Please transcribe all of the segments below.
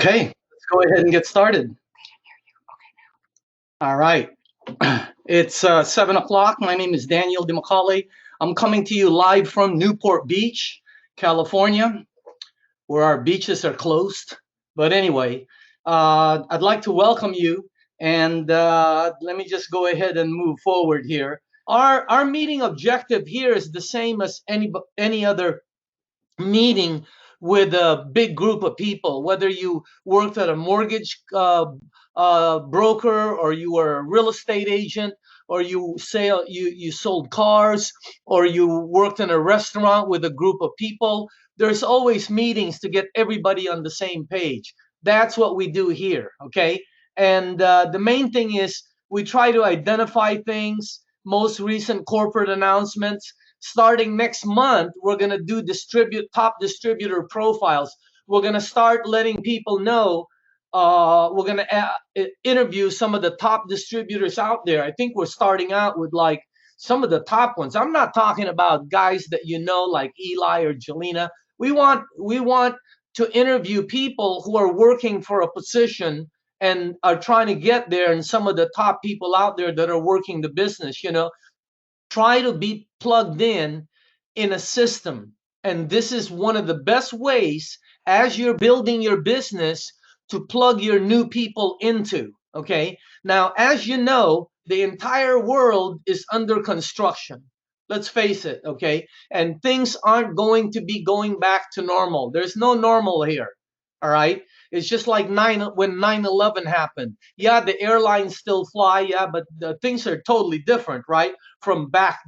Okay, let's go ahead and get started. All right. It's 7 o'clock. My name is Daniel DeMacaulay. I'm coming to you live from Newport Beach, California, where our beaches are closed. But anyway, I'd like to welcome you. And let me just go ahead and move forward here. Our meeting objective here is the same as any other meeting with a big group of people, whether you worked at a mortgage broker, or you were a real estate agent, or you sold cars, or you worked in a restaurant with a group of people. There's always meetings to get everybody on the same page. That's what we do here, okay? And the main thing is we try to identify things, most recent corporate announcements. Starting next month, we're going to do top distributor profiles. We're going to start letting people know. We're going to interview some of the top distributors out there. I think we're starting out with like some of the top ones. I'm not talking about guys that you know like Eli or Jelena. We want to interview people who are working for a position and are trying to get there, and some of the top people out there that are working the business, try to be plugged in a system. And this is one of the best ways as you're building your business to plug your new people into. Okay. Now, as you know, the entire world is under construction. Let's face it. Okay. And things aren't going to be going back to normal. There's no normal here. All right. It's just like when 9/11 happened. Yeah, the airlines still fly. Yeah, but the things are totally different, right? From back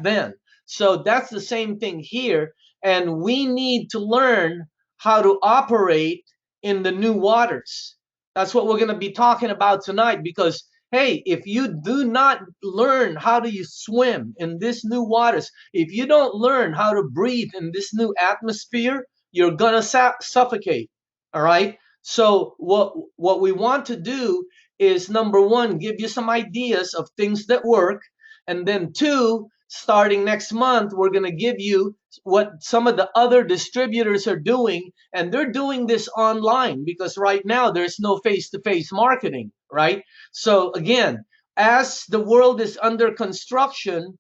then. So that's the same thing here. And we need to learn how to operate in the new waters. That's what we're going to be talking about tonight, because hey, if you do not learn how to swim in this new waters, if you don't learn how to breathe in this new atmosphere, you're going to suffocate. All right. So what we want to do is, number one, give you some ideas of things that work. And then two, starting next month, we're going to give you what some of the other distributors are doing. And they're doing this online because right now there's no face-to-face marketing, right? So again, as the world is under construction,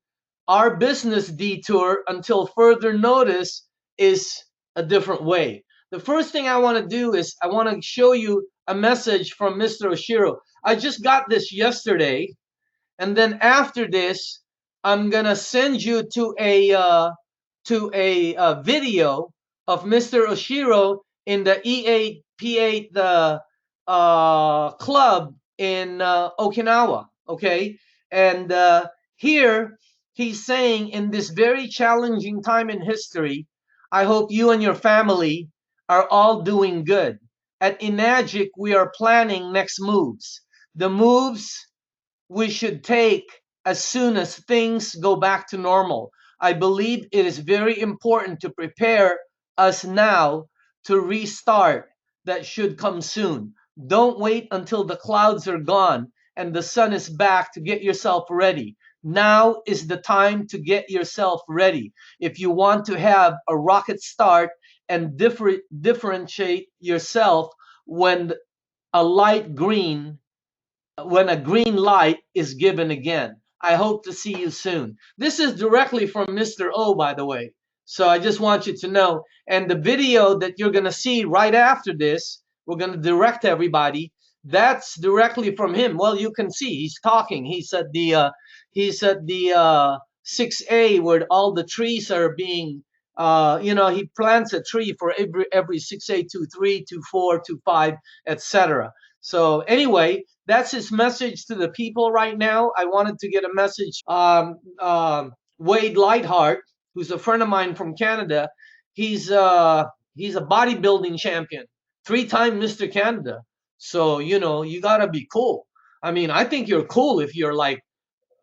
our business detour until further notice is a different way. The first thing I want to do is I want to show you a message from Mr. Oshiro. I just got this yesterday, and then after this, I'm gonna send you to a video of Mr. Oshiro in the E8P8 club in Okinawa. Okay, and here he's saying, in this very challenging time in history, I hope you and your family are all doing good. At Enagic, we are planning next moves. The moves we should take as soon as things go back to normal. I believe it is very important to prepare us now to restart. That should come soon. Don't wait until the clouds are gone and the sun is back to get yourself ready. Now is the time to get yourself ready. If you want to have a rocket start and differentiate yourself when a light green when a green light is given again. I hope to see you soon. This is directly from Mr. O, by the way. So I just want you to know. And the video that you're going to see right after this, we're going to direct everybody. That's directly from him. Well, you can see he's talking. He's at the 6A where all the trees are being, he plants a tree for every 6A, 2-3, 2-4, 2-5, etc. So anyway, that's his message to the people right now. I wanted to get a message. Wade Lightheart, who's a friend of mine from Canada, he's a bodybuilding champion, 3-time Mr. Canada. So you gotta be cool. I mean, I think you're cool if you're like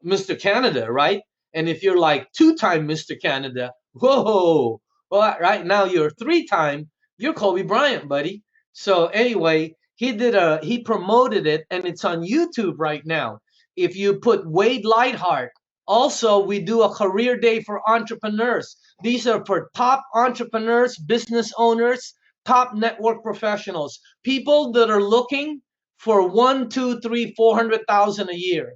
Mr. Canada, right? And if you're like 2-time Mr. Canada, whoa! Well, right now you're 3-time. You're Kobe Bryant, buddy. So anyway, he promoted it, and it's on YouTube right now. If you put Wade Lightheart. Also, we do a career day for entrepreneurs. These are for top entrepreneurs, business owners, top network professionals, people that are looking for 1, 2, 3, 400,000 a year.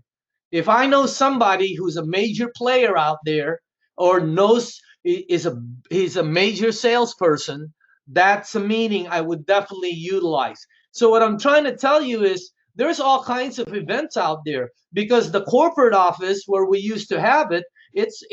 If I know somebody who's a major player out there or knows he's a major salesperson, that's a meeting I would definitely utilize. So what I'm trying to tell you is there's all kinds of events out there, because the corporate office where we used to have it, it's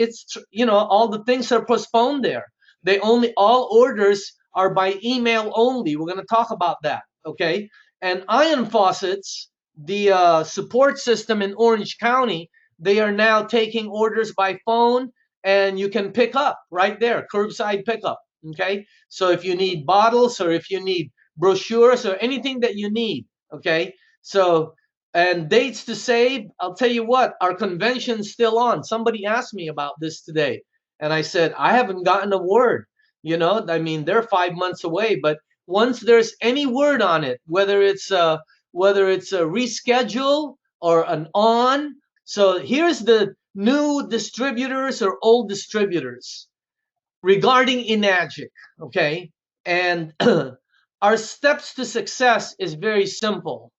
all the things are postponed there. They only all orders are by email only. We're going to talk about that, okay? And Iron Faucets, the support system in Orange County, they are now taking orders by phone, and you can pick up right there, curbside pickup, okay? So if you need bottles or if you need brochures or anything that you need, okay? So, and dates to save, I'll tell you what, our convention's still on. Somebody asked me about this today, and I said, I haven't gotten a word. I mean, they're 5 months away, but once there's any word on it, whether it's a reschedule or an on. So here's the new distributors or old distributors regarding Enagic, okay? And our steps to success is very simple.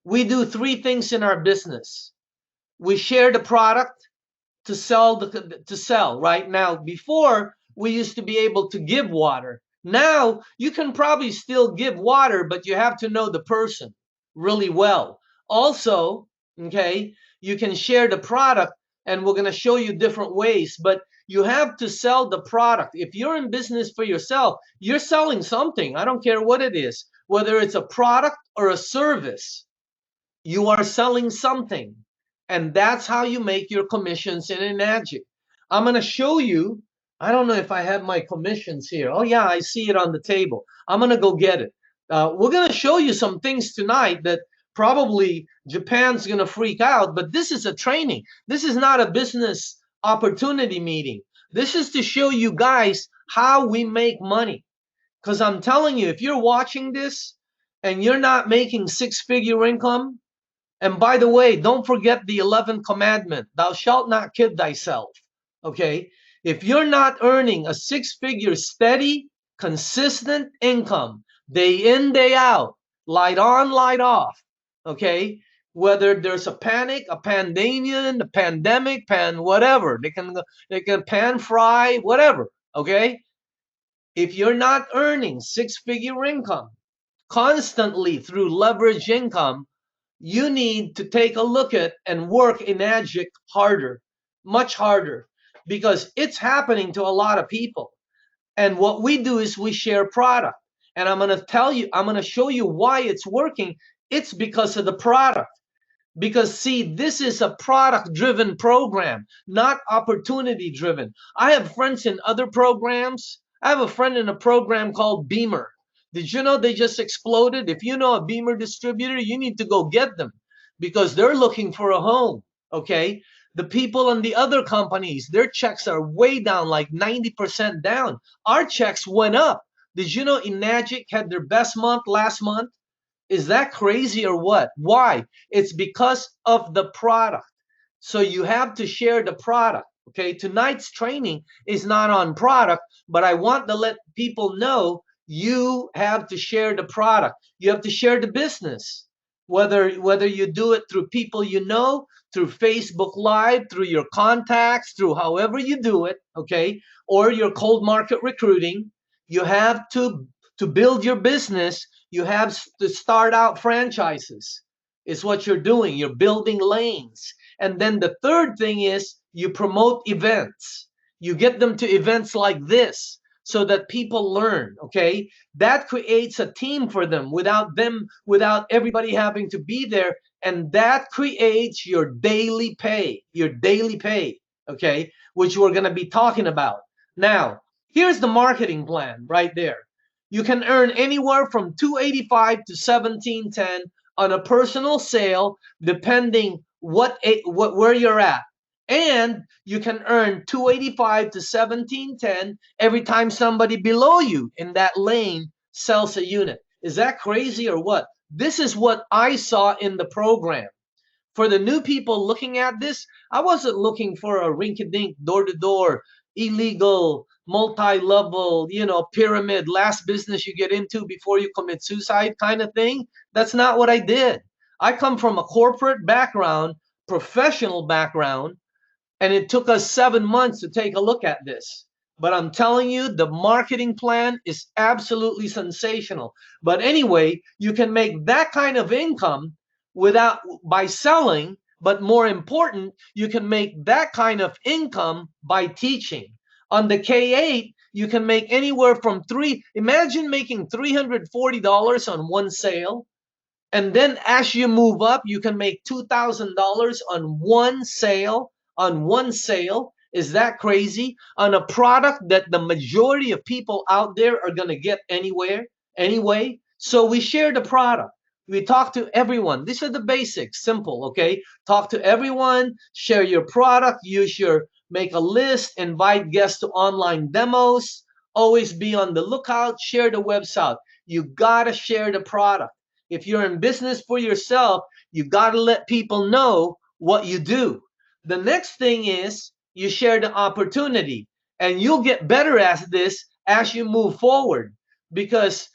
We do three things in our business. We share the product to sell right now. Before, we used to be able to give water. Now you can probably still give water, but you have to know the person really well. Also, okay, you can share the product, and we're going to show you different ways, but you have to sell the product. If you're in business for yourself, you're selling something. I don't care what it is, whether it's a product or a service, you are selling something. And that's how you make your commissions in Enagic. I'm going to show you. I don't know if I have my commissions here. Oh, yeah, I see it on the table. I'm going to go get it. We're going to show you some things tonight that probably Japan's going to freak out, but this is a training. This is not a business opportunity meeting. This is to show you guys how we make money. Because I'm telling you, if you're watching this and you're not making six-figure income, and by the way, don't forget the 11th commandment, thou shalt not kid thyself, okay? If you're not earning a six-figure steady, consistent income, day in, day out, light on, light off, okay? Whether there's a panic, a pandemic, a pandemic, whatever, they can pan fry, whatever, okay? If you're not earning six-figure income constantly through leverage income, you need to take a look at and work Enagic harder, much harder, because it's happening to a lot of people. And what we do is we share product. And I'm going to show you why it's working. It's because of the product. Because see, this is a product-driven program, not opportunity-driven. I have friends in other programs. I have a friend in a program called Beamer. Did you know they just exploded? If you know a Beamer distributor, you need to go get them because they're looking for a home, okay? The people in the other companies, their checks are way down, like 90% down. Our checks went up. Did you know Enagic had their best month last month? Is that crazy or what? Why? It's because of the product. So you have to share the product. Okay, tonight's training is not on product, but I want to let people know you have to share the product. You have to share the business. Whether you do it through people you know, through Facebook Live, through your contacts, through however you do it, okay, or your cold market recruiting, you have to build your business. You have to start out franchises. Is what you're doing. You're building lanes. And then the third thing is you promote events. You get them to events like this so that people learn, okay? That creates a team for them without everybody having to be there. And that creates your daily pay, okay? Which we're going to be talking about. Now, here's the marketing plan right there. You can earn anywhere from $285 to $1,710 on a personal sale, depending where you're at. And you can earn $285 to $1,710 every time somebody below you in that lane sells a unit. Is that crazy or what? This is what I saw in the program. For the new people looking at this, I wasn't looking for a rinky-dink, door-to-door, illegal multi-level, pyramid, last business you get into before you commit suicide kind of thing. That's not what I did. I come from a corporate background, professional background, and it took us 7 months to take a look at this. But I'm telling you, the marketing plan is absolutely sensational. But anyway, you can make that kind of income without by selling, but more important, you can make that kind of income by teaching. On the K8, you can make anywhere from imagine making $340 on one sale. And then as you move up, you can make $2,000 on one sale. On one sale. Is that crazy? On a product that the majority of people out there are going to get anyway. So we share the product. We talk to everyone. These are the basics, simple, okay? Talk to everyone, share your product, make a list, invite guests to online demos, always be on the lookout, share the website. You got to share the product. If you're in business for yourself, you got to let people know what you do. The next thing is you share the opportunity, and you'll get better at this as you move forward. Because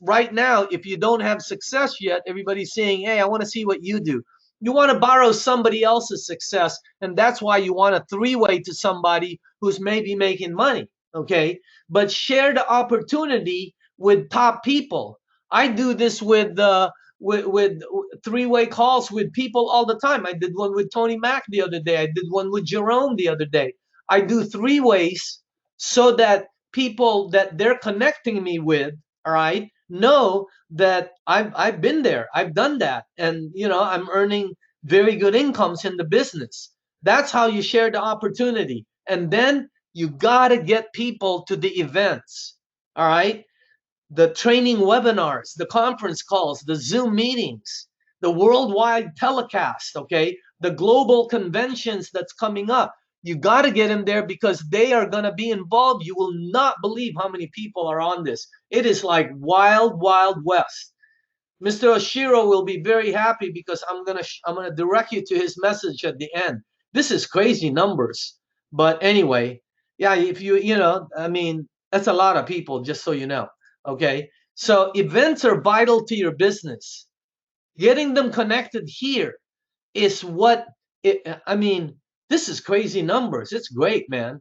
right now, if you don't have success yet, everybody's saying, hey, I want to see what you do. You want to borrow somebody else's success, and that's why you want a three-way to somebody who's maybe making money, okay? But share the opportunity with top people. I do this with three-way calls with people all the time. I did one with Tony Mack the other day. I did one with Jerome the other day. I do three ways so that people that they're connecting me with, all right, know that I've been there. I've done that. And, I'm earning very good incomes in the business. That's how you share the opportunity. And then you got to get people to the events, all right? The training webinars, the conference calls, the Zoom meetings, the worldwide telecast, okay? The global conventions that's coming up. You got to get them there because they are going to be involved. You will not believe how many people are on this. It is like wild, wild west. Mr. Oshiro will be very happy because I'm gonna direct you to his message at the end. This is crazy numbers. But anyway, yeah, if I mean, that's a lot of people, just so you know. Okay. So events are vital to your business. Getting them connected here is I mean, this is crazy numbers. It's great, man.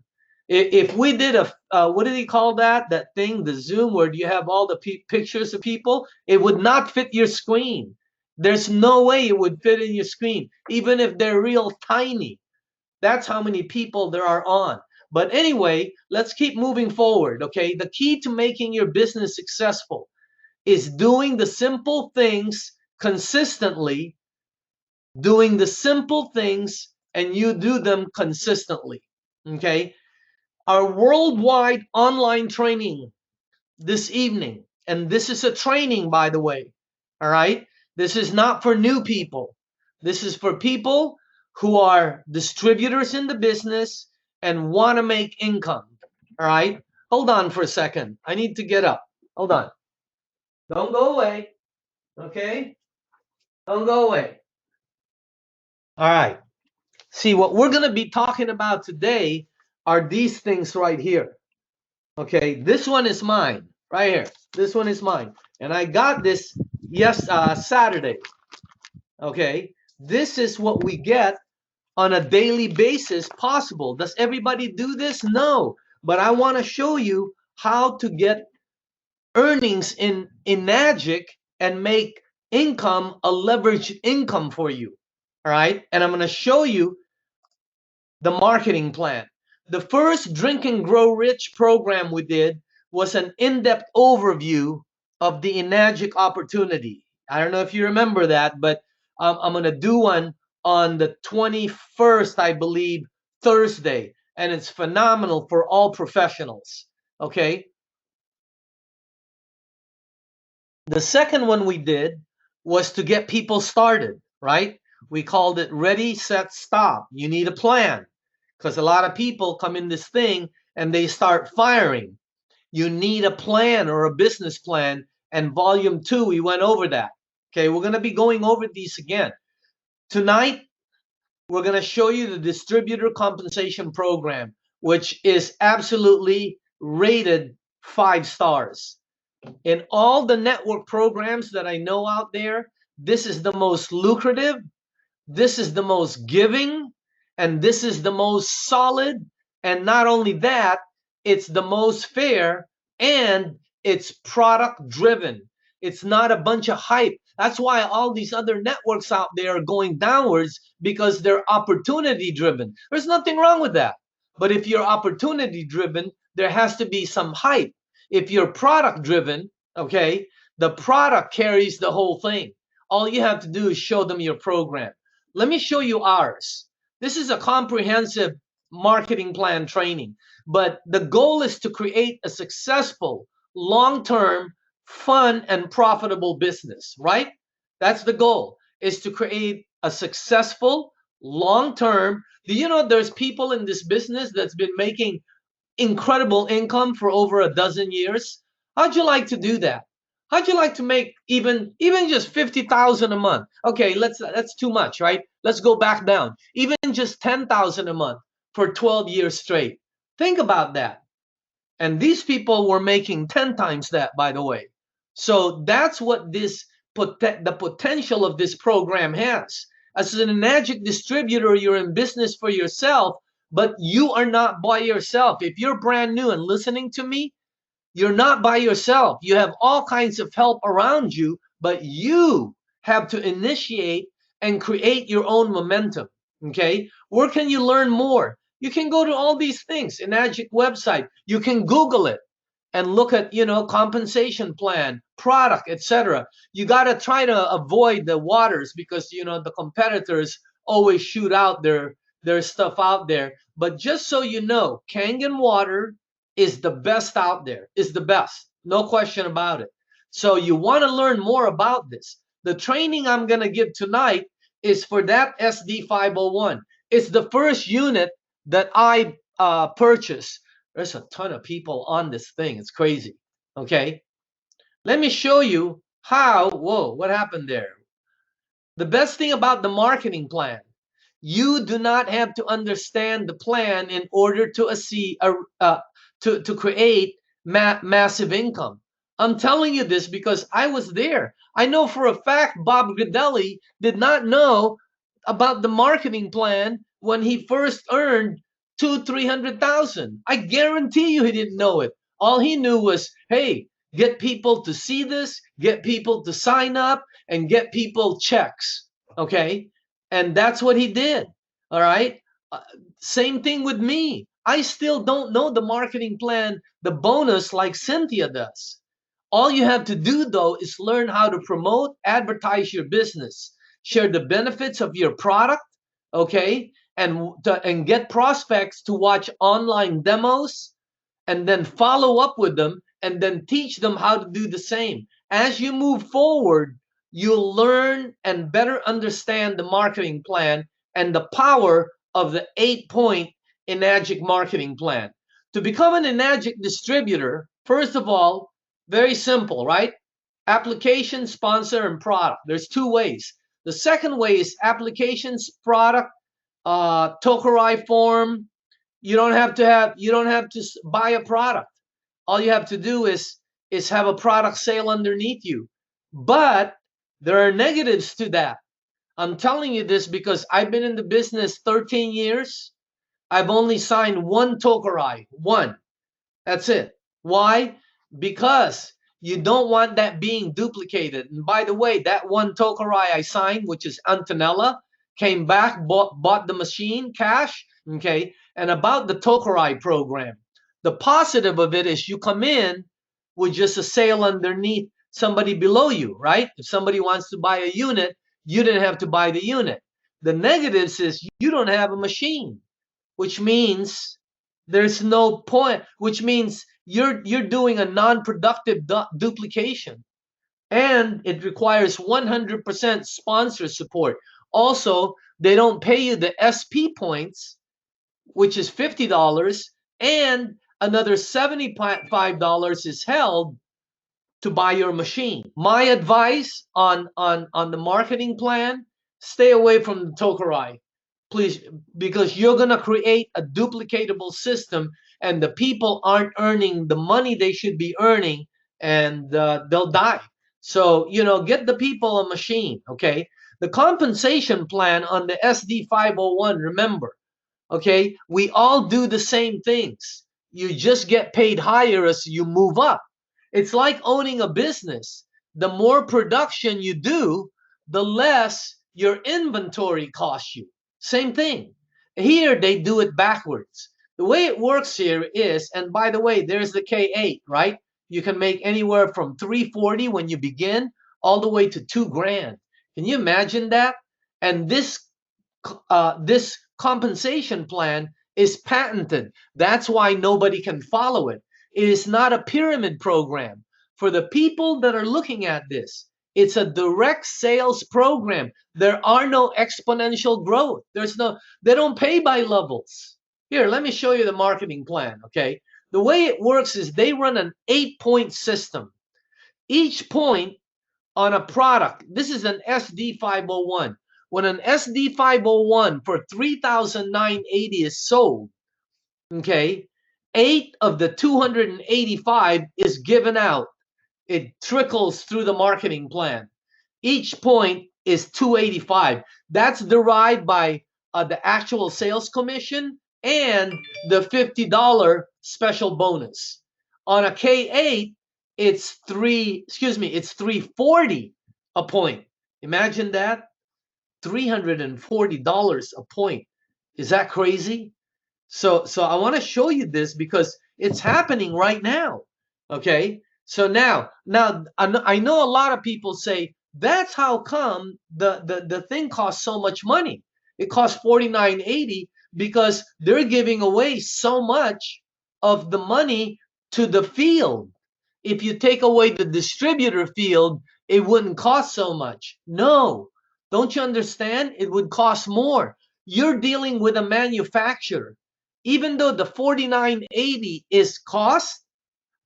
If we did what did he call that thing, the Zoom, where you have all the pictures of people, it would not fit your screen. There's no way it would fit in your screen, even if they're real tiny. That's how many people there are on. But anyway, let's keep moving forward, okay? The key to making your business successful is doing the simple things consistently, doing the simple things, and you do them consistently, okay? Our worldwide online training this evening, and this is a training, by the way, all right? This is not for new people. This is for people who are distributors in the business and want to make income, all right? Hold on for a second. I need to get up. Hold on. Don't go away, okay? Don't go away. All right. See, what we're going to be talking about today are these things right here. Okay, this one is mine, right here. This one is mine. And I got this Saturday. Okay, this is what we get on a daily basis possible. Does everybody do this? No. But I want to show you how to get earnings in Enagic and make income a leveraged income for you. All right, and I'm going to show you the marketing plan. The first Drink and Grow Rich program we did was an in-depth overview of the Enagic opportunity. I don't know if you remember that, but I'm going to do one on the 21st, I believe, Thursday, and it's phenomenal for all professionals, okay? The second one we did was to get people started, right? We called it Ready, Set, Stop. You need a plan, because a lot of people come in this thing and they start firing. You need a plan or a business plan. And volume 2, we went over that. Okay, we're going to be going over these again. Tonight, we're going to show you the distributor compensation program. which is absolutely rated 5 stars. In all the network programs that I know out there, this is the most lucrative, this is the most giving, and this is the most solid. And not only that, it's the most fair, and it's product driven. It's not a bunch of hype. That's why all these other networks out there are going downwards, because they're opportunity driven. There's nothing wrong with that. But if you're opportunity driven, there has to be some hype. If you're product driven, okay, the product carries the whole thing. All you have to do is show them your program. Let me show you ours. This is a comprehensive marketing plan training, but the goal is to create a successful, long-term, fun, and profitable business, right? That's the goal, is to create a successful, long-term. Do you know there's people in this business that's been making incredible income for over a dozen years? How'd you like to do that? How'd you like to make even just 50,000 a month? Okay, that's too much, right? Let's go back down. Even just 10,000 a month for 12 years straight. Think about that. And these people were making 10 times that, by the way. So that's what the potential of this program has. As an Enagic distributor, you're in business for yourself, but you are not by yourself. If you're brand new and listening to me, you're not by yourself. You have all kinds of help around you, but you have to initiate and create your own momentum. Okay? Where can you learn more? You can go to all these things, Enagic website. You can Google it and look at, compensation plan, product, etc. You got to try to avoid the waters, because the competitors always shoot out their stuff out there. But just so you know, Kangen water is the best out there, is the best, no question about it. So you want to learn more about this. The training I'm going to give tonight is for that SD501. It's the first unit that I purchased. There's a ton of people on this thing. It's crazy. Okay. Let me show you how. Whoa, what happened there? The best thing about the marketing plan, you do not have to understand the plan in order to see to create massive income. I'm telling you this because I was there. I know for a fact Bob Gridelli did not know about the marketing plan when he first earned 300,000. I guarantee you he didn't know it. All he knew was, hey, get people to see this, get people to sign up, and get people checks. Okay, and that's what he did. All right. Same thing with me. I still don't know the marketing plan, the bonus, like Cynthia does. All you have to do, though, is learn how to promote, advertise your business, share the benefits of your product, okay, and get prospects to watch online demos, and then follow up with them, and then teach them how to do the same. As you move forward, you'll learn and better understand the marketing plan and the power of the 8-point Enagic marketing plan. To become an Enagic distributor, first of all, very simple, right? Application, sponsor, and product. There's 2 ways. The second way is applications, product, Tokurai form. You don't have to buy a product. All you have to do is have a product sale underneath you. But there are negatives to that. I'm telling you this because I've been in the business 13 years. I've only signed 1 Tokurai. 1. That's it. Why? Because you don't want that being duplicated. And by the way, that 1 Tokurai I signed, which is Antonella, came back, bought the machine, cash. Okay. And about the Tokurai program, the positive of it is you come in with just a sale underneath somebody below you, right? If somebody wants to buy a unit, you didn't have to buy the unit. The negatives is you don't have a machine, which means there's no point, which means you're doing a non-productive duplication, and it requires 100% sponsor support. Also, they don't pay you the SP points, which is $50, and another $75 is held to buy your machine. My advice on the marketing plan: stay away from the Tokurai. Please, because you're going to create a duplicatable system, and the people aren't earning the money they should be earning, and they'll die. So, get the people a machine, okay? The compensation plan on the SD 501, remember, okay, we all do the same things. You just get paid higher as you move up. It's like owning a business. The more production you do, the less your inventory costs you. Same thing. Here they do it backwards. The way it works here is, and by the way, there's the K8, right? You can make anywhere from 340 when you begin all the way to 2 grand. Can you imagine that? And this compensation plan is patented. That's why nobody can follow it. It is not a pyramid program. For the people that are looking at this, it's a direct sales program. There are no exponential growth. They don't pay by levels. Here, let me show you the marketing plan, okay? The way it works is they run an 8-point system. Each point on a product, this is an SD 501. When an SD 501 for 3,980 is sold, okay, 8 of the 285 is given out. It trickles through the marketing plan. Each point is 285. That's derived by the actual sales commission and the $50 special bonus. On a K8, it's 340 a point. Imagine that. $340 a point. Is that crazy? So I want to show you this because it's happening right now. Okay? So now I know a lot of people say, that's how come the thing costs so much money. It costs $49.80 because they're giving away so much of the money to the field. If you take away the distributor field, it wouldn't cost so much. No, don't you understand? It would cost more. You're dealing with a manufacturer. Even though the $49.80 is cost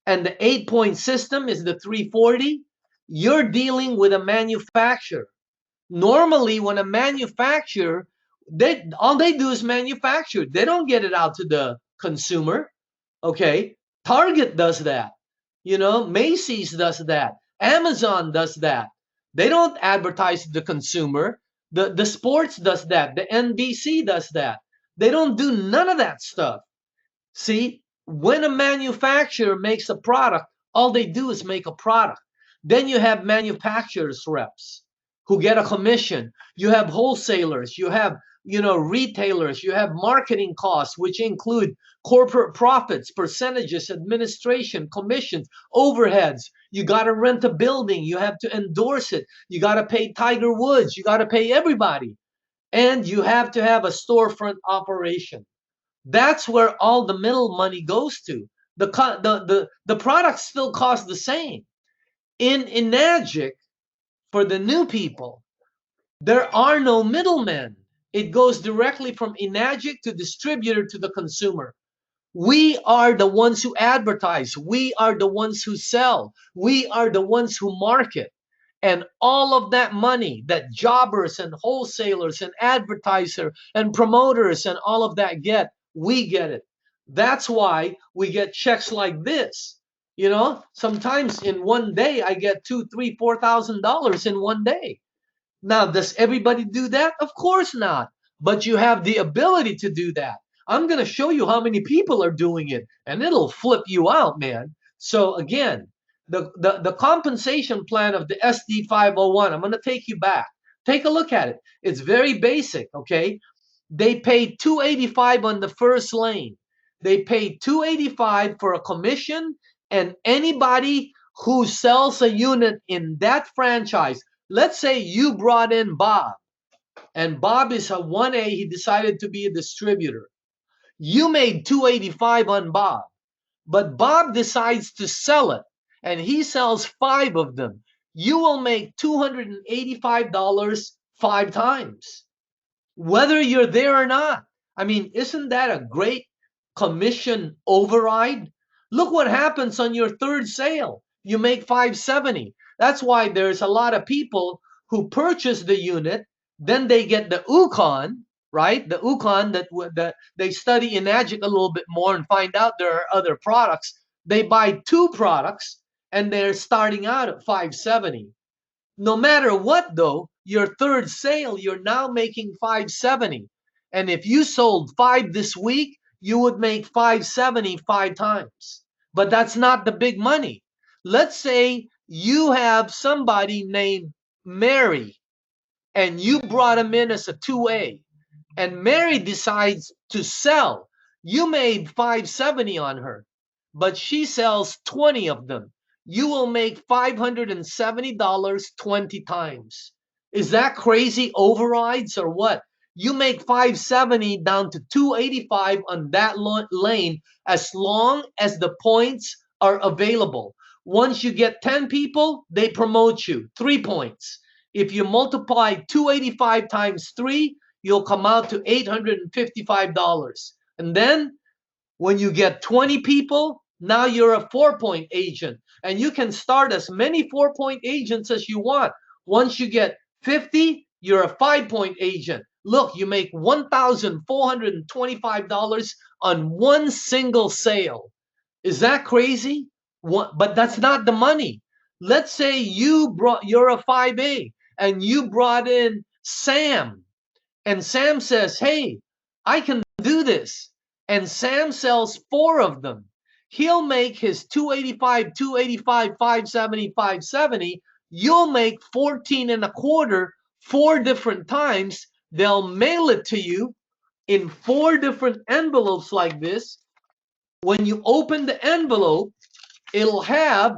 and the 8-point system is the 340, you're dealing with a manufacturer. Normally, when a manufacturer, all they do is manufacture. They don't get it out to the consumer. Okay, Target does that. Macy's does that. Amazon does that. They don't advertise to the consumer. The sports does that. The NBC does that. They don't do none of that stuff. See, when a manufacturer makes a product, all they do is make a product. Then you have manufacturers reps who get a commission. You have wholesalers. You have retailers. You have marketing costs, which include corporate profits, percentages, administration, commissions, overheads. You got to rent a building. You have to endorse it. You got to pay Tiger Woods. You got to pay everybody. And you have to have a storefront operation. That's where all the middle money goes to. The products still cost the same. In Enagic, for the new people, there are no middlemen. It goes directly from Enagic to distributor to the consumer. We are the ones who advertise. We are the ones who sell. We are the ones who market. And all of that money that jobbers and wholesalers and advertisers and promoters and all of that get, we get it. That's why we get checks like this. Sometimes in one day I get $2,000, $3,000, $4,000 in one day. Now, does everybody do that? Of course not. But you have the ability to do that. I'm going to show you how many people are doing it, and it'll flip you out, man. So again, the compensation plan of the SD 501, I'm going to take you back. Take a look at it. It's very basic, okay? They pay $285 on the first lane. They pay $285 for a commission, and anybody who sells a unit in that franchise, let's say you brought in Bob, and Bob is a 1A, he decided to be a distributor. You made $285 on Bob, but Bob decides to sell it, and he sells 5 of them. You will make $285 5 times, whether you're there or not. I mean, isn't that a great commission override? Look what happens on your third sale. You make $570. That's why there's a lot of people who purchase the unit, then they get the UConn, right? The UConn that they study Enagic a little bit more and find out there are other products. They buy 2 products and they're starting out at 570. No matter what, though, your third sale, you're now making 570. And if you sold 5 this week, you would make 570 5 times. But that's not the big money. Let's say you have somebody named Mary and you brought him in as a 2A, and Mary decides to sell. You made 570 on her, but she sells 20 of them. You will make $570 20 times. Is that crazy overrides or what? You make 570 down to 285 on that lane as long as the points are available. Once you get 10 people, they promote you 3 points. If you multiply 285 times 3, you'll come out to $855. And then when you get 20 people, now you're a 4-point agent. And you can start as many 4-point agents as you want. Once you get 50, you're a 5-point agent. Look, you make $1,425 on one single sale. Is that crazy? But that's not the money. Let's say you're a 5A and you brought in Sam. And Sam says, hey, I can do this. And Sam sells 4 of them. He'll make his 285, 285, 570, 570. You'll make 14 and a quarter 4 different times. They'll mail it to you in 4 different envelopes like this. When you open the envelope, it'll have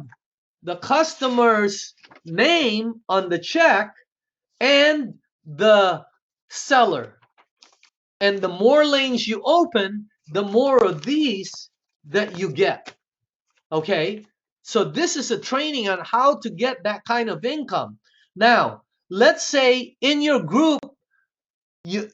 the customer's name on the check and the seller. And the more lanes you open, the more of these that you get. Okay? So this is a training on how to get that kind of income. Now, let's say in your group, you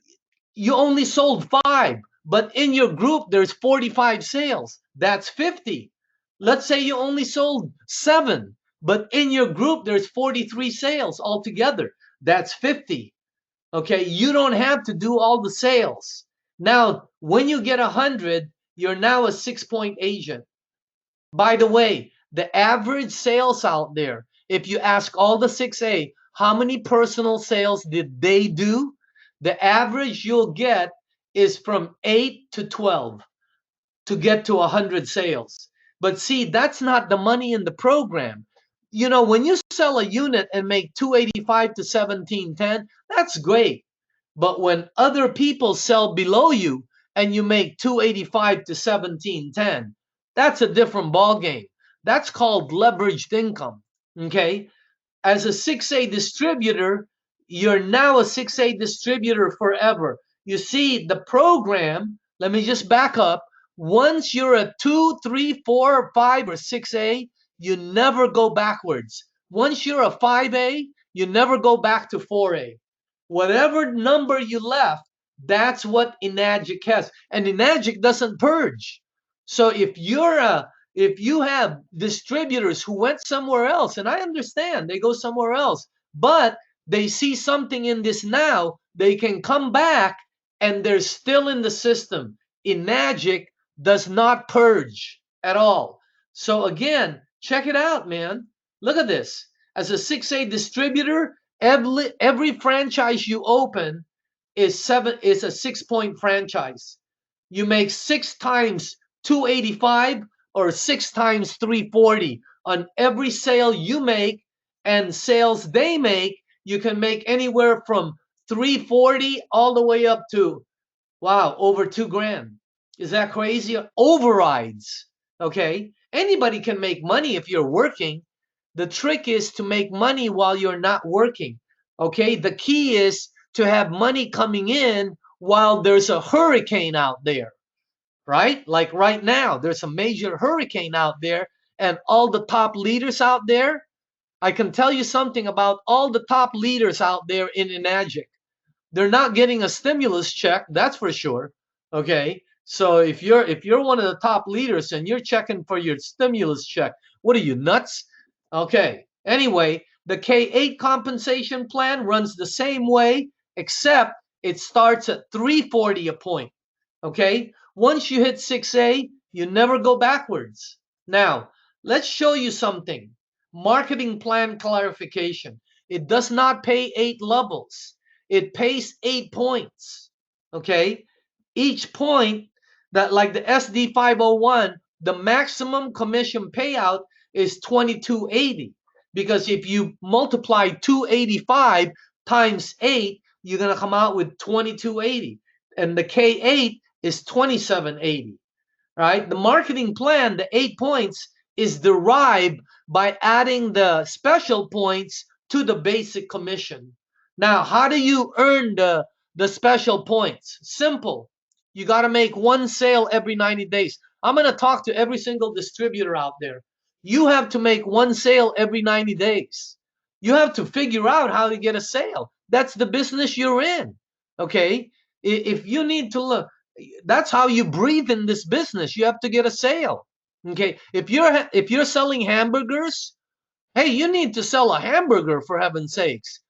only sold 5, but in your group there's 45 sales. That's 50. Let's say you only sold 7, but in your group there's 43 sales altogether. That's 50. Okay, you don't have to do all the sales. Now, when you get 100, you're now a 6-point agent. By the way, the average sales out there, if you ask all the 6A, how many personal sales did they do? The average you'll get is from 8 to 12 to get to 100 sales. But see, that's not the money in the program. You know, when you sell a unit and make 285 to 1710, that's great. But when other people sell below you and you make 285 to 1710, that's a different ballgame. That's called leveraged income. Okay? As a 6A distributor, you're now a 6A distributor forever. You see, the program, let me just back up. Once you're a 2, 3, 4, 5, or 6A, you never go backwards. Once you're a 5A, you never go back to 4A. Whatever number you left, that's what Enagic has. And Enagic doesn't purge. So if you have distributors who went somewhere else, and I understand they go somewhere else, but they see something in this now, they can come back and they're still in the system. Enagic does not purge at all. So again, check it out, man. Look at this. As a 6A distributor, every franchise you open is a 6-point franchise. You make 6 times 285 or 6 times 340 on every sale you make, and sales they make, you can make anywhere from 340 all the way up to, wow, over 2 grand. Is that crazy? Overrides. Okay. Anybody can make money if you're working. The trick is to make money while you're not working. Okay. The key is to have money coming in while there's a hurricane out there. Right? Like right now, there's a major hurricane out there, and all the top leaders out there, I can tell you something about all the top leaders out there in Enagic. They're not getting a stimulus check, that's for sure. Okay? So if you're one of the top leaders and you're checking for your stimulus check, what are you, nuts? Okay. Anyway, the K8 compensation plan runs the same way, except it starts at 340 a point. Okay? Once you hit 6A, you never go backwards. Now, let's show you something. Marketing plan clarification. It does not pay 8 levels. It pays 8 points. Okay? Each point that, like the SD 501, the maximum commission payout is 2280, because if you multiply 285 times 8, you're going to come out with 2280, and the K8 is 2780. Right? The marketing plan, the 8 points, is derived by adding the special points to the basic commission. Now, how do you earn the special points? Simple. You got to make one sale every 90 days. I'm going to talk to every single distributor out there. You have to make one sale every 90 days. You have to figure out how to get a sale. That's the business you're in. Okay? If you need to look, that's how you breathe in this business. You have to get a sale. Okay? If you're selling hamburgers, hey, you need to sell a hamburger, for heaven's sakes.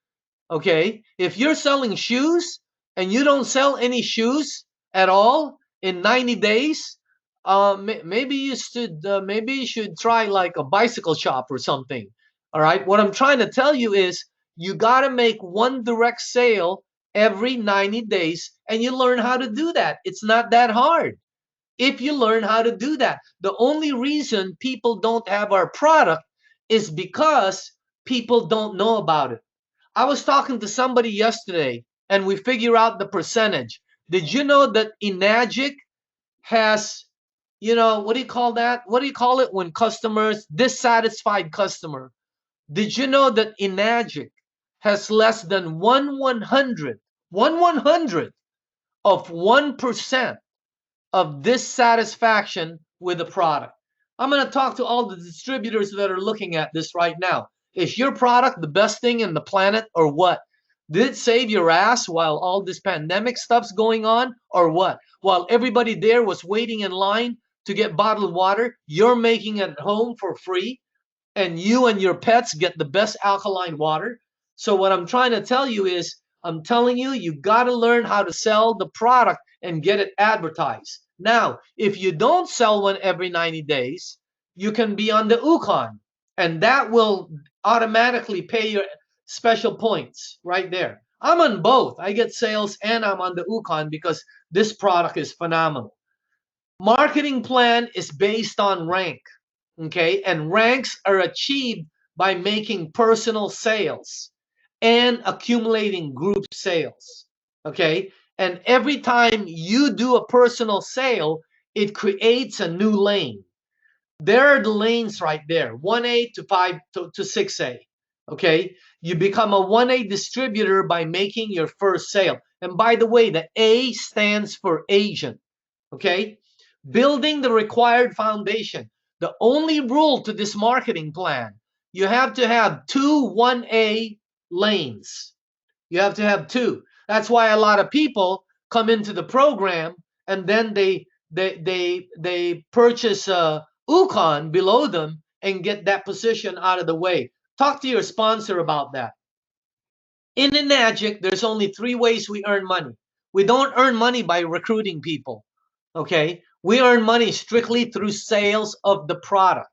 Okay? If you're selling shoes and you don't sell any shoes at all in 90 days, maybe you should try like a bicycle shop or something. All right? What I'm trying to tell you is you got to make one direct sale every 90 days, and you learn how to do that. It's not that hard if you learn how to do that. The only reason people don't have our product is because people don't know about it. I was talking to somebody yesterday and we figure out the percentage. Did you know that Enagic has, what do you call that? What do you call it when customers, dissatisfied customer? Did you know that Enagic has less than 1/100 of 1% of dissatisfaction with the product? I'm going to talk to all the distributors that are looking at this right now. Is your product the best thing in the planet or what? Did it save your ass while all this pandemic stuff's going on or what? While everybody there was waiting in line to get bottled water, you're making it at home for free, and you and your pets get the best alkaline water. So what I'm trying to tell you is, I'm telling you, you got to learn how to sell the product and get it advertised. Now, if you don't sell one every 90 days, you can be on the Ukon, and that will automatically pay your special points right there. I'm on both. I get sales and I'm on the Ukon because this product is phenomenal. Marketing plan is based on rank. Okay, and ranks are achieved by making personal sales and accumulating group sales. Okay, and every time you do a personal sale, it creates a new lane. There are the lanes right there, 1A to 5 to 6A. Okay, you become a 1A distributor by making your first sale. And by the way, the A stands for agent. Okay, building the required foundation. The only rule to this marketing plan, you have to have 2 1A lanes. You have to have 2. That's why a lot of people come into the program and then they purchase a Ukon below them and get that position out of the way. Talk to your sponsor about that. In Enagic, there's only 3 ways we earn money. We don't earn money by recruiting people. Okay? We earn money strictly through sales of the product.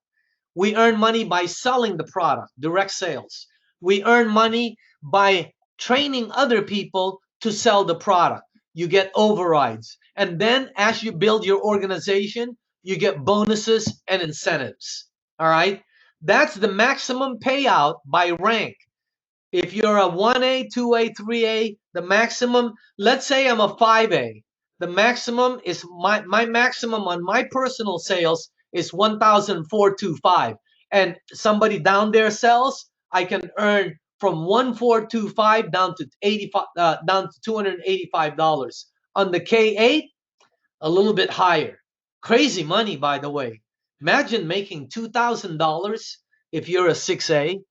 We earn money by selling the product, direct sales. We earn money by training other people to sell the product. You get overrides. And then as you build your organization, you get bonuses and incentives. All right? That's the maximum payout by rank. If you're a 1A, 2A, 3A, the maximum, let's say I'm a 5A. The maximum is my maximum on my personal sales is 1,425. And somebody down there sells, I can earn from 1,425 down to $285. On the K8, a little bit higher. Crazy money, by the way. Imagine making $2,000 if you're a 6A.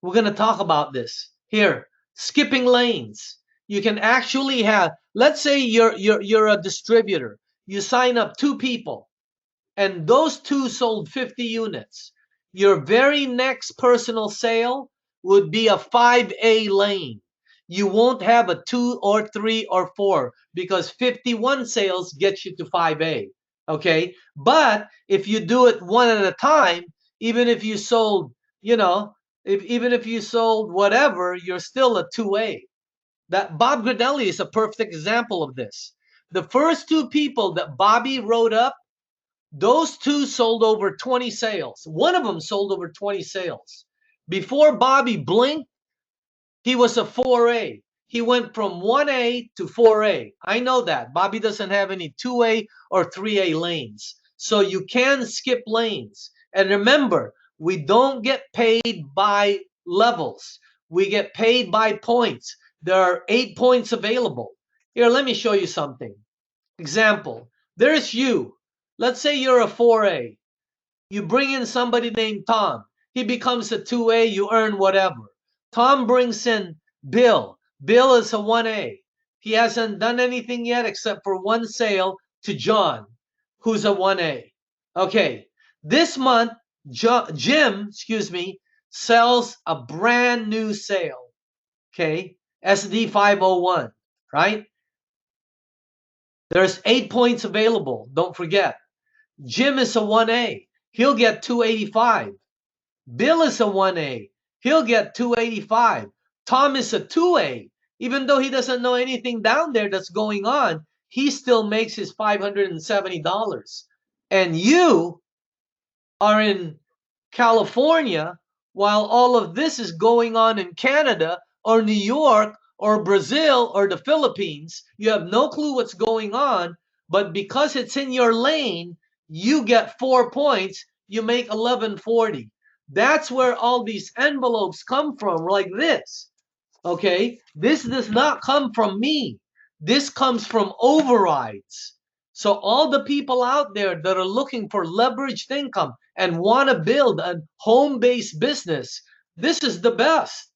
We're going to talk about this. Here, skipping lanes. You can actually have, let's say you're a distributor. You sign up 2 people and those 2 sold 50 units. Your very next personal sale would be a 5A lane. You won't have a 2 or 3 or 4 because 51 sales gets you to 5A. Okay. But if you do it one at a time, even if you sold, you know, even if you sold whatever, you're still a 2A. That Bob Gradelli is a perfect example of this. The first two people that Bobby wrote up, those two sold over 20 sales. One of them sold over 20 sales. Before Bobby blinked, he was a 4A. He went from 1A to 4A. I know that. Bobby doesn't have any 2A or 3A lanes. So you can skip lanes. And remember, we don't get paid by levels. We get paid by points. There are 8 points available. Here, let me show you something. Example, there's you. Let's say you're a 4A. You bring in somebody named Tom. He becomes a 2A, you earn whatever. Tom brings in Bill. Bill is a 1A. He hasn't done anything yet except for one sale to John, who's a 1A. Okay, this month, Jim, sells a brand new sale. Okay, SD 501, right? There's 8 points available. Don't forget. Jim is a 1A. He'll get 285. Bill is a 1A. He'll get 285. Tom is a 2A. Even though he doesn't know anything down there that's going on, he still makes his $570. And you are in California while all of this is going on in Canada or New York or Brazil or the Philippines. You have no clue what's going on, but because it's in your lane, you get 4 points, you make 1140. That's where all these envelopes come from, like this. Okay, this does not come from me. This comes from overrides. So all the people out there that are looking for leveraged income and want to build a home-based business, this is the best.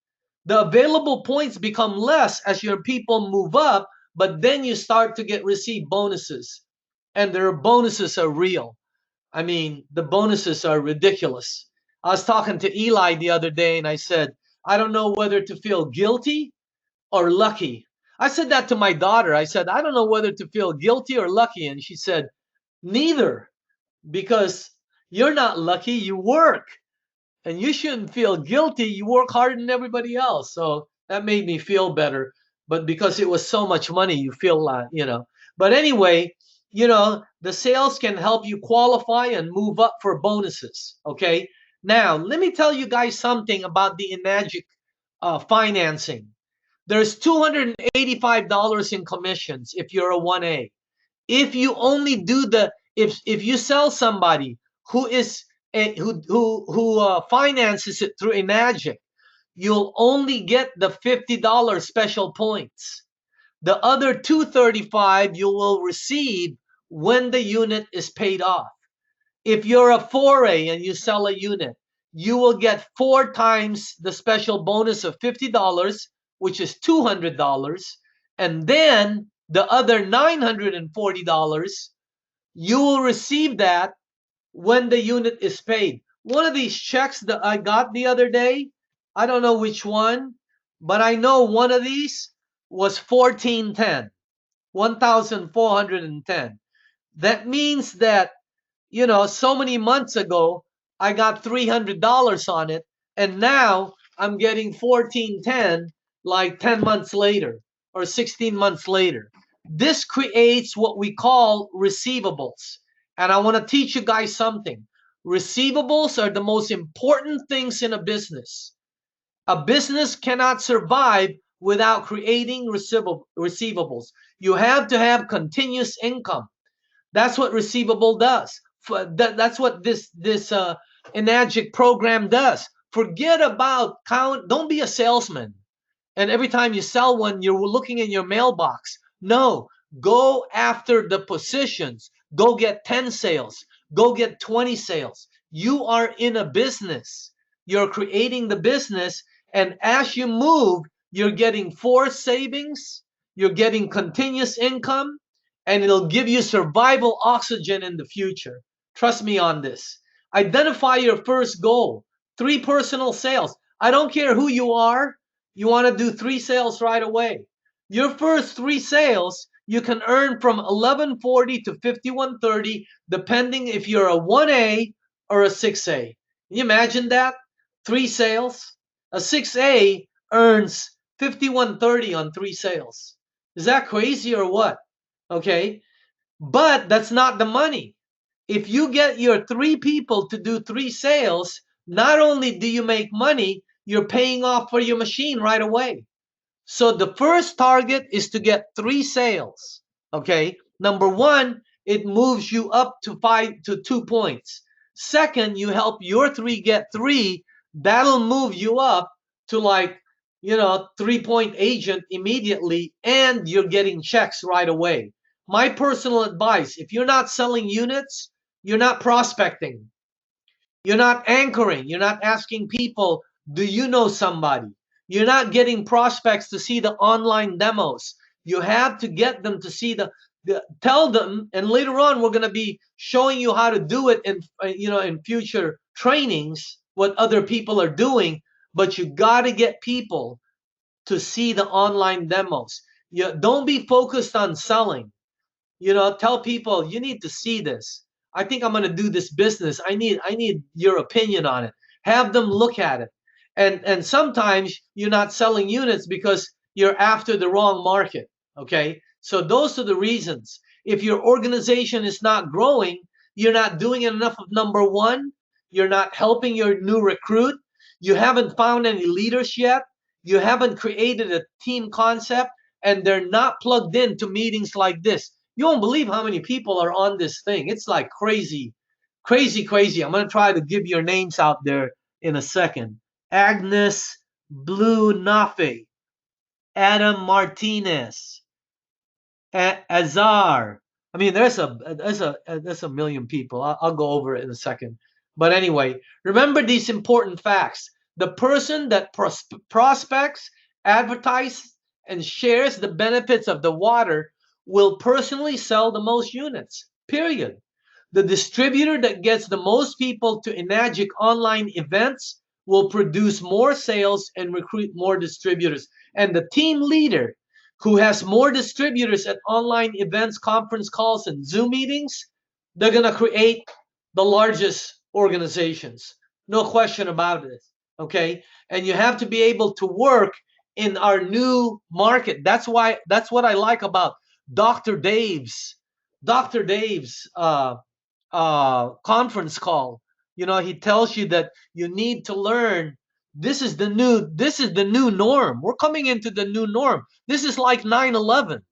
The available points become less as your people move up, but then you start to receive bonuses. And their bonuses are real. I mean, the bonuses are ridiculous. I was talking to Eli the other day and I said, I don't know whether to feel guilty or lucky. I said that to my daughter. I said, I don't know whether to feel guilty or lucky. And she said, neither, because you're not lucky, you work. And you shouldn't feel guilty. You work harder than everybody else. So that made me feel better. But because it was so much money, you feel like. But anyway, the sales can help you qualify and move up for bonuses. Okay. Now, let me tell you guys something about the Enagic financing. There's $285 in commissions if you're a 1A. If you only do if you sell somebody who is who finances it through Enagic, you'll only get the $50 special points. The other $235 you will receive when the unit is paid off. If you're a 4A and you sell a unit, you will get 4 times the special bonus of $50, which is $200. And then the other $940, you will receive that when the unit is paid. One of these checks that I got the other day, I don't know which one, but I know one of these was 1410, 1,410. That means that so many months ago, I got $300 on it, and now I'm getting 1410 like 10 months later or 16 months later. This creates what we call receivables. And I want to teach you guys something. Receivables are the most important things in a business. A business cannot survive without creating receivables. You have to have continuous income. That's what receivable does. That's what this Enagic program does. Forget about count. Don't be a salesman. And every time you sell one, you're looking in your mailbox. No, go after the positions. Go get 10 sales. Go get 20 sales. You are in a business. You're creating the business. And as you move, you're getting forced savings. You're getting continuous income. And it'll give you survival oxygen in the future. Trust me on this. Identify your first goal. 3 personal sales. I don't care who you are. You want to do 3 sales right away. Your first 3 sales, you can earn from 1140 to 5130, depending if you're a 1A or a 6A. Can you imagine that? 3 sales. A 6A earns 5130 on 3 sales. Is that crazy or what? Okay. But that's not the money. If you get your 3 people to do 3 sales, not only do you make money, you're paying off for your machine right away. So the first target is to get 3 sales. Okay. Number one, it moves you up to 2 points. Second, you help your 3 get 3. That'll move you up to, like, 3 point agent immediately, and you're getting checks right away. My personal advice: if you're not selling units, you're not prospecting. You're not anchoring. You're not asking people, do you know somebody? You're not getting prospects to see the online demos. You have to get them to see tell them, and later on we're going to be showing you how to do it in future trainings, what other people are doing. But you got to get people to see the online demos. You don't be focused on selling. Tell people, you need to see this. I think I'm going to do this business. I need your opinion on it. Have them look at it. And sometimes you're not selling units because you're after the wrong market. Okay? So those are the reasons. If your organization is not growing, you're not doing enough of number one, you're not helping your new recruit, you haven't found any leaders yet, you haven't created a team concept, and they're not plugged into meetings like this. You won't believe how many people are on this thing. It's like crazy, crazy, crazy. I'm going to try to give your names out there in a second. Agnes Blue Nafe, Adam Martinez, Azar. I mean, there's a million people. I'll go over it in a second. But anyway, remember these important facts. The person that prospects, advertises, and shares the benefits of the water will personally sell the most units. Period. The distributor that gets the most people to Enagic online events will produce more sales and recruit more distributors. And the team leader who has more distributors at online events, conference calls, and Zoom meetings, they're going to create the largest organizations. No question about it. Okay. And you have to be able to work in our new market. That's what I like about Dr. Dave's conference call. He tells you that you need to learn. This is the new norm. We're coming into the new norm. This is like 9/11.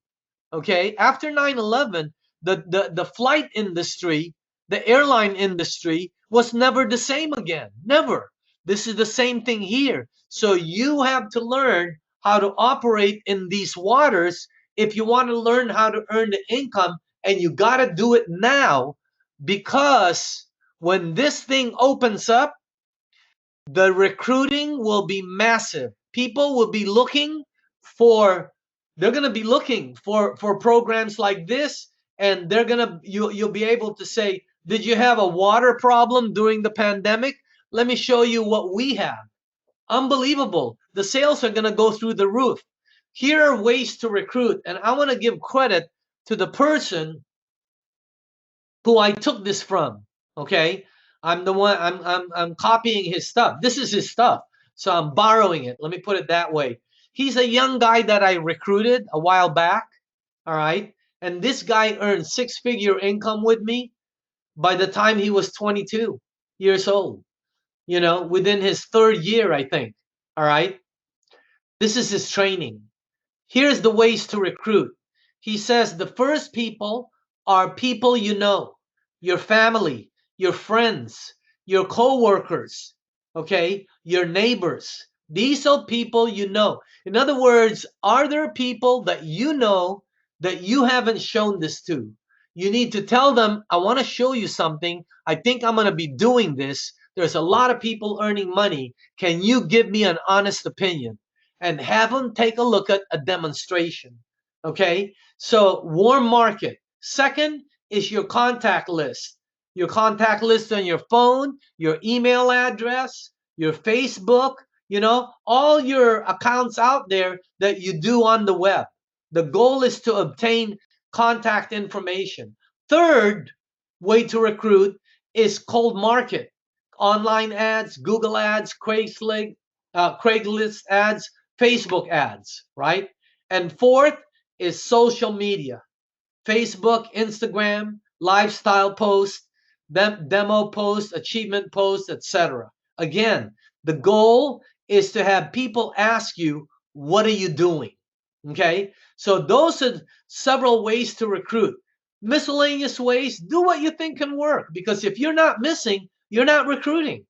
Okay, after 9/11, the flight industry, the airline industry was never the same again. Never. This is the same thing here. So you have to learn how to operate in these waters if you want to learn how to earn the income, and you got to do it now, because when this thing opens up, the recruiting will be massive. People will be looking for they're going to be looking for programs like this, and you'll be able to say, did you have a water problem during the pandemic? Let me show you what we have. Unbelievable. The sales are going to go through the roof. Here are ways to recruit, and I want to give credit to the person who I took this from. Okay, I'm the one. I'm copying his stuff. This is his stuff, so I'm borrowing it. Let me put it that way. He's a young guy that I recruited a while back. All right, and this guy earned six-figure income with me by the time he was 22 years old. Within his third year, I think. All right, this is his training. Here's the ways to recruit. He says the first people are people you know, your family, your friends, your coworkers, okay, your neighbors. These are people you know. In other words, are there people that you know that you haven't shown this to? You need to tell them, I want to show you something. I think I'm going to be doing this. There's a lot of people earning money. Can you give me an honest opinion? And have them take a look at a demonstration. Okay, so warm market. Second is your contact list. Your contact list on your phone, your email address, your Facebook, all your accounts out there that you do on the web. The goal is to obtain contact information. Third way to recruit is cold market, online ads, Google ads, Craigslist ads, Facebook ads, right? And fourth is social media. Facebook, Instagram, lifestyle posts, demo posts, achievement posts, etc. Again, the goal is to have people ask you, what are you doing? Okay, so those are several ways to recruit. Miscellaneous ways, do what you think can work, because if you're not missing, you're not recruiting.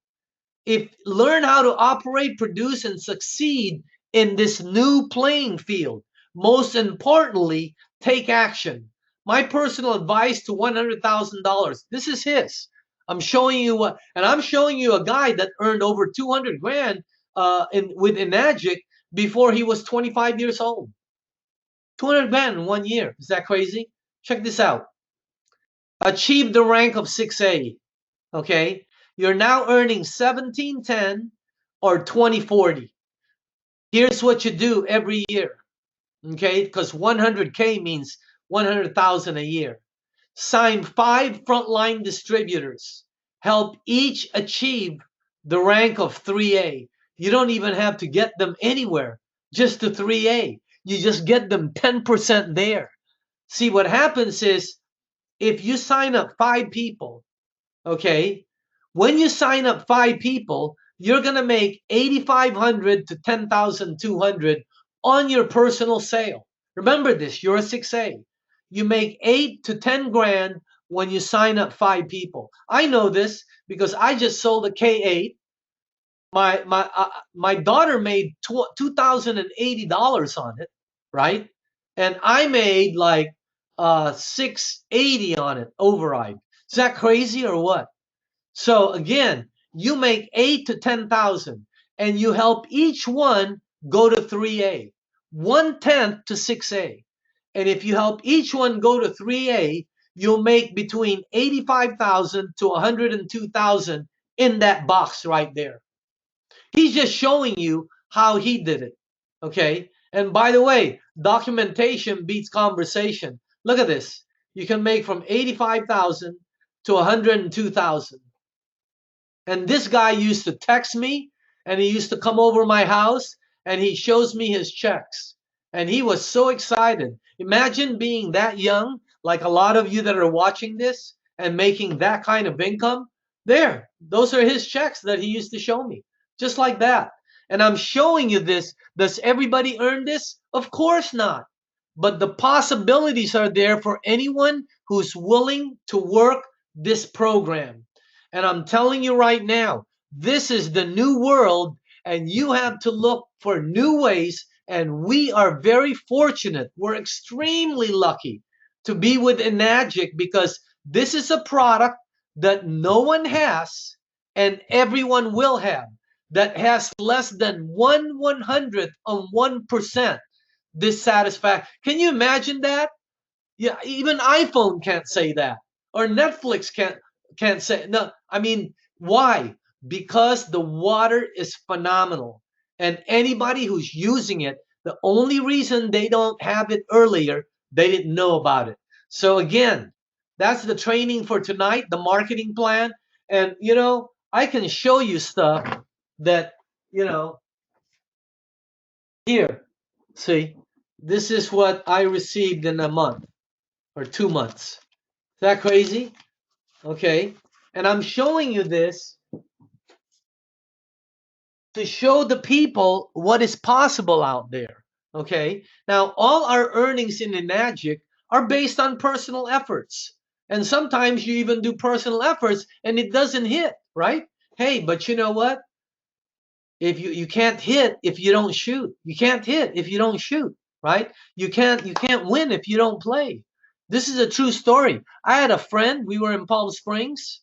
If learn how to operate, produce, and succeed in this new playing field. Most importantly, take action. My personal advice to $100,000. This is his. I'm showing you what, and I'm showing you a guy that earned over 200 grand with Enagic before he was 25 years old. 200 grand in 1 year. Is that crazy? Check this out. Achieve the rank of 6A. Okay, you're now earning 1710 or 2040. Here's what you do every year, okay, because 100K means 100,000 a year. Sign 5 frontline distributors. Help each achieve the rank of 3A. You don't even have to get them anywhere, just to 3A. You just get them 10% there. See, what happens is, if you sign up 5 people, okay, when you sign up 5 people, you're going to make 8,500 to 10,200 on your personal sale. Remember this, you're a 6A. You make 8 to 10 grand when you sign up 5 people. I know this because I just sold a K8. My daughter made $2,080 on it, right? And I made like 680 on it override. Is that crazy or what? So again, you make 8 to 10,000 and you help each one go to 3A, 1/10 to 6A. And if you help each one go to 3A, you'll make between 85,000 to 102,000 in that box right there. He's just showing you how he did it. Okay. And by the way, documentation beats conversation. Look at this. You can make from 85,000 to 102,000. And this guy used to text me, and he used to come over my house, and he shows me his checks. And he was so excited. Imagine being that young, like a lot of you that are watching this, and making that kind of income. There, those are his checks that he used to show me, just like that. And I'm showing you this. Does everybody earn this? Of course not. But the possibilities are there for anyone who's willing to work this program. And I'm telling you right now, this is the new world, and you have to look for new ways. And we are very fortunate. We're extremely lucky to be with Enagic, because this is a product that no one has and everyone will have, that has less than 1/100th of 1% dissatisfaction. Can you imagine that? Yeah, even iPhone can't say that, or Netflix can't say. No, I mean, why? Because the water is phenomenal, and anybody who's using it, the only reason they don't have it earlier, they didn't know about it. So again, that's the training for tonight, the marketing plan. And I can show you stuff that you know here. See, this is what I received in a month or 2 months. Is that crazy? Okay. And I'm showing you this to show the people what is possible out there. Okay. Now, all our earnings in Enagic are based on personal efforts. And sometimes you even do personal efforts and it doesn't hit, right? Hey, but you know what? If you can't hit if you don't shoot. You can't hit if you don't shoot, right? You can't win if you don't play. This is a true story. I had a friend, we were in Palm Springs,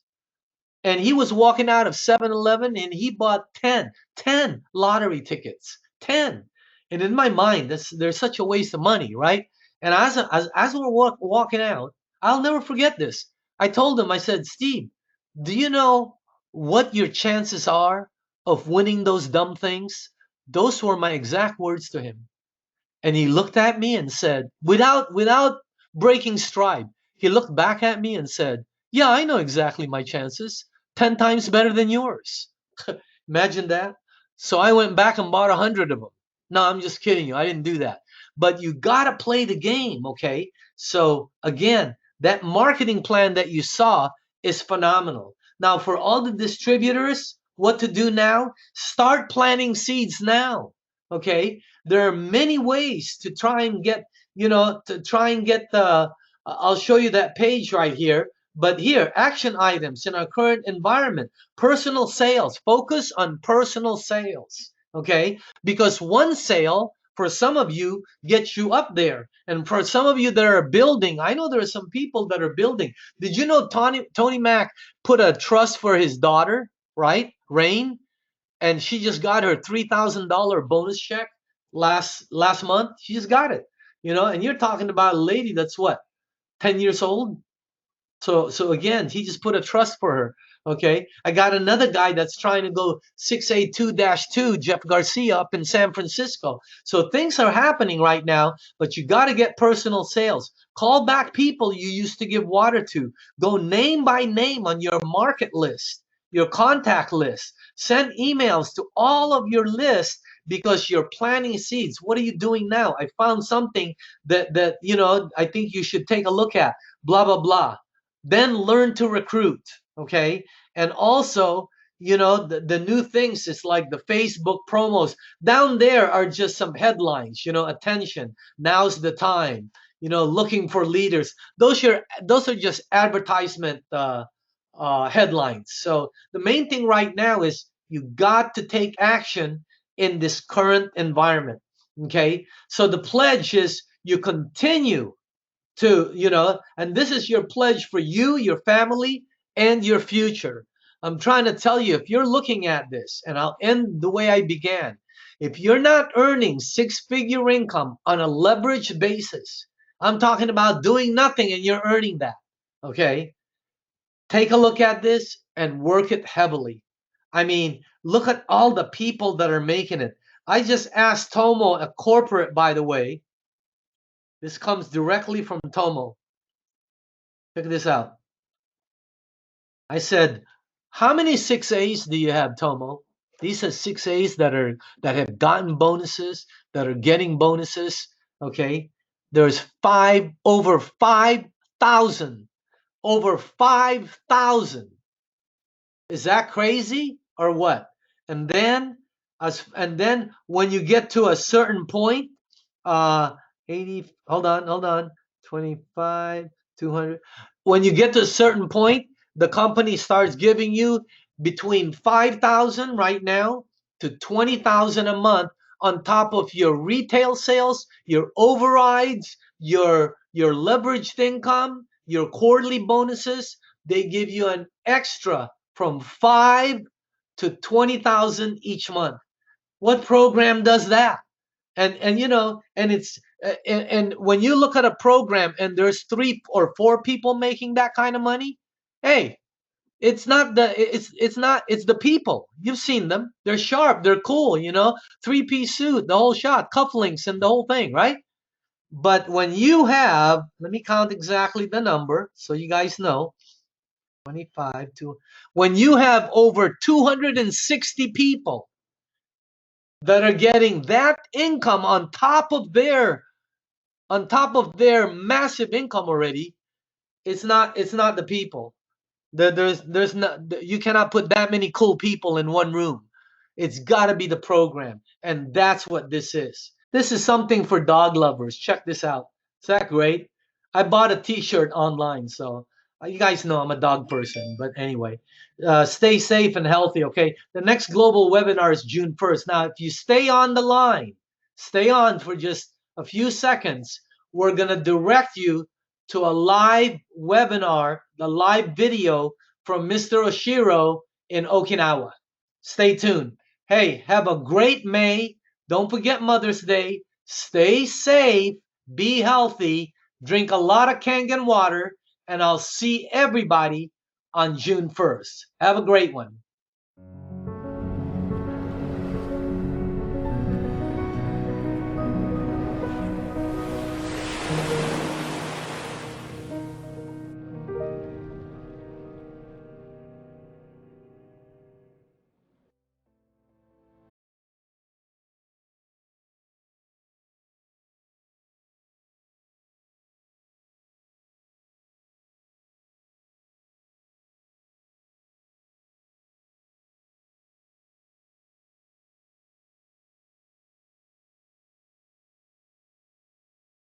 and he was walking out of 7-Eleven and he bought 10 lottery tickets. 10. And in my mind, there's such a waste of money, right? And as we're walking out, I'll never forget this. I told him, I said, Steve, do you know what your chances are of winning those dumb things? Those were my exact words to him. And he looked at me and said, without breaking stride, he looked back at me and said, yeah, I know exactly my chances. 10 times better than yours. Imagine that. So I went back and bought 100 of them. No, I'm just kidding you. I didn't do that. But you got to play the game, okay? So again, that marketing plan that you saw is phenomenal. Now, for all the distributors, what to do now? Start planting seeds now, okay? There are many ways to try and get, the, I'll show you that page right here. But here, action items in our current environment, personal sales, focus on personal sales, okay? Because one sale for some of you gets you up there. And for some of you that are building, I know there are some people that are building. Did you know Tony Mack put a trust for his daughter, right? Rain, and she just got her $3,000 bonus check last month. She just got it, and you're talking about a lady that's what, 10 years old? So again, he just put a trust for her. Okay. I got another guy that's trying to go 6A2-2, Jeff Garcia, up in San Francisco. So things are happening right now, but you got to get personal sales. Call back people you used to give water to. Go name by name on your market list, your contact list. Send emails to all of your list because you're planting seeds. What are you doing now? I found something that I think you should take a look at. Blah, blah, blah. Then learn to recruit, okay? And also, the new things is like the Facebook promos. Down there are just some headlines, attention, now's the time, looking for leaders. Those are just advertisement headlines. So the main thing right now is you got to take action in this current environment, okay? So the pledge is you continue to, and this is your pledge for you, your family, and your future. I'm trying to tell you, if you're looking at this, and I'll end the way I began, if you're not earning six-figure income on a leveraged basis, I'm talking about doing nothing and you're earning that, okay? Take a look at this and work it heavily. I mean, look at all the people that are making it. I just asked Tomo, a corporate, by the way. This comes directly from Tomo. Check this out. I said, how many 6As do you have, Tomo? These are 6As that have gotten bonuses, that are getting bonuses. Okay. There's over 5,000. Over 5,000. Is that crazy or what? And then when you get to a certain point, 80, hold on, 25, 200. When you get to a certain point, the company starts giving you between 5,000 right now to 20,000 a month on top of your retail sales, your overrides, your leveraged income, your quarterly bonuses. They give you an extra from 5 to 20,000 each month. What program does that? And it's and when you look at a program and there's 3 or 4 people making that kind of money, hey, it's the people. You've seen them. They're sharp, they're cool, 3-piece suit, the whole shot, cufflinks and the whole thing, right? But when you have, let me count exactly the number so you guys know. 25 to, when you have over 260 people that are getting that income on top of their massive income already, it's not the people. There's not, you cannot put that many cool people in one room. It's got to be the program, and that's what this is. This is something for dog lovers. Check this out. Is that great? I bought a t-shirt online, so you guys know I'm a dog person. But anyway, stay safe and healthy, okay? The next global webinar is June 1st. Now, if you stay on the line, stay on for just a few seconds, we're going to direct you to a live webinar, the live video from Mr. Oshiro in Okinawa. Stay tuned. Hey, have a great May. Don't forget Mother's Day. Stay safe, be healthy, drink a lot of Kangen water, and I'll see everybody on June 1st. Have a great one.